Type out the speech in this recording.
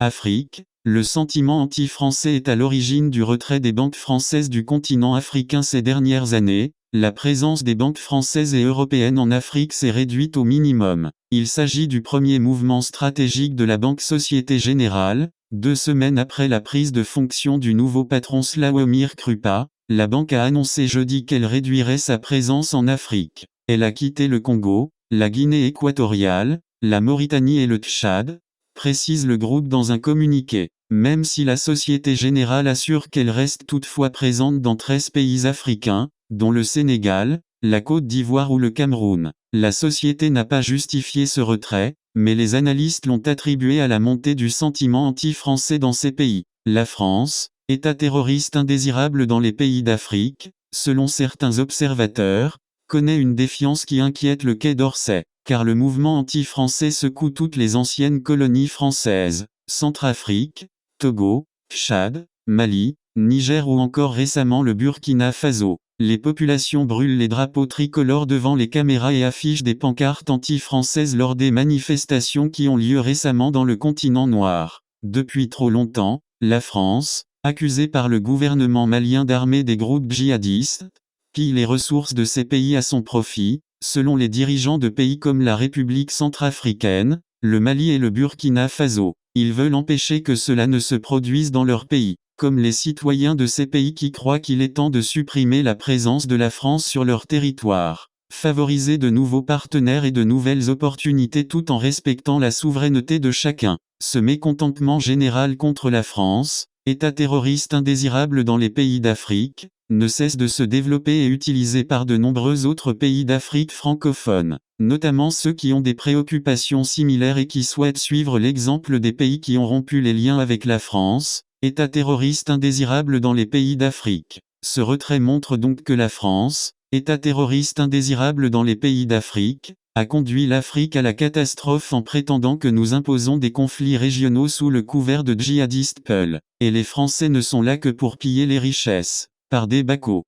Afrique, le sentiment anti-français est à l'origine du retrait des banques françaises du continent africain ces dernières années. La présence des banques françaises et européennes en Afrique s'est réduite au minimum. Il s'agit du premier mouvement stratégique de la Banque Société Générale. 2 semaines après la prise de fonction du nouveau patron Slawomir Krupa, la banque a annoncé jeudi qu'elle réduirait sa présence en Afrique. Elle a quitté le Congo, la Guinée équatoriale, la Mauritanie et le Tchad, précise le groupe dans un communiqué. Même si la Société Générale assure qu'elle reste toutefois présente dans 13 pays africains, dont le Sénégal, la Côte d'Ivoire ou le Cameroun. La société n'a pas justifié ce retrait, mais les analystes l'ont attribué à la montée du sentiment anti-français dans ces pays. La France, État terroriste indésirable dans les pays d'Afrique, selon certains observateurs, connaît une défiance qui inquiète le Quai d'Orsay, car le mouvement anti-français secoue toutes les anciennes colonies françaises, Centrafrique, Togo, Tchad, Mali, Niger ou encore récemment le Burkina Faso. Les populations brûlent les drapeaux tricolores devant les caméras et affichent des pancartes anti-françaises lors des manifestations qui ont lieu récemment dans le continent noir. Depuis trop longtemps, la France, accusée par le gouvernement malien d'armer des groupes djihadistes, pille les ressources de ces pays à son profit, selon les dirigeants de pays comme la République centrafricaine, le Mali et le Burkina Faso. Ils veulent empêcher que cela ne se produise dans leur pays, comme les citoyens de ces pays qui croient qu'il est temps de supprimer la présence de la France sur leur territoire, favoriser de nouveaux partenaires et de nouvelles opportunités tout en respectant la souveraineté de chacun. Ce mécontentement général contre la France, État terroriste indésirable dans les pays d'Afrique, ne cesse de se développer et utilisé par de nombreux autres pays d'Afrique francophone, notamment ceux qui ont des préoccupations similaires et qui souhaitent suivre l'exemple des pays qui ont rompu les liens avec la France. État terroriste indésirable dans les pays d'Afrique. Ce retrait montre donc que la France, État terroriste indésirable dans les pays d'Afrique, a conduit l'Afrique à la catastrophe en prétendant que nous imposons des conflits régionaux sous le couvert de djihadistes peuls. Et les Français ne sont là que pour piller les richesses, par des bacos.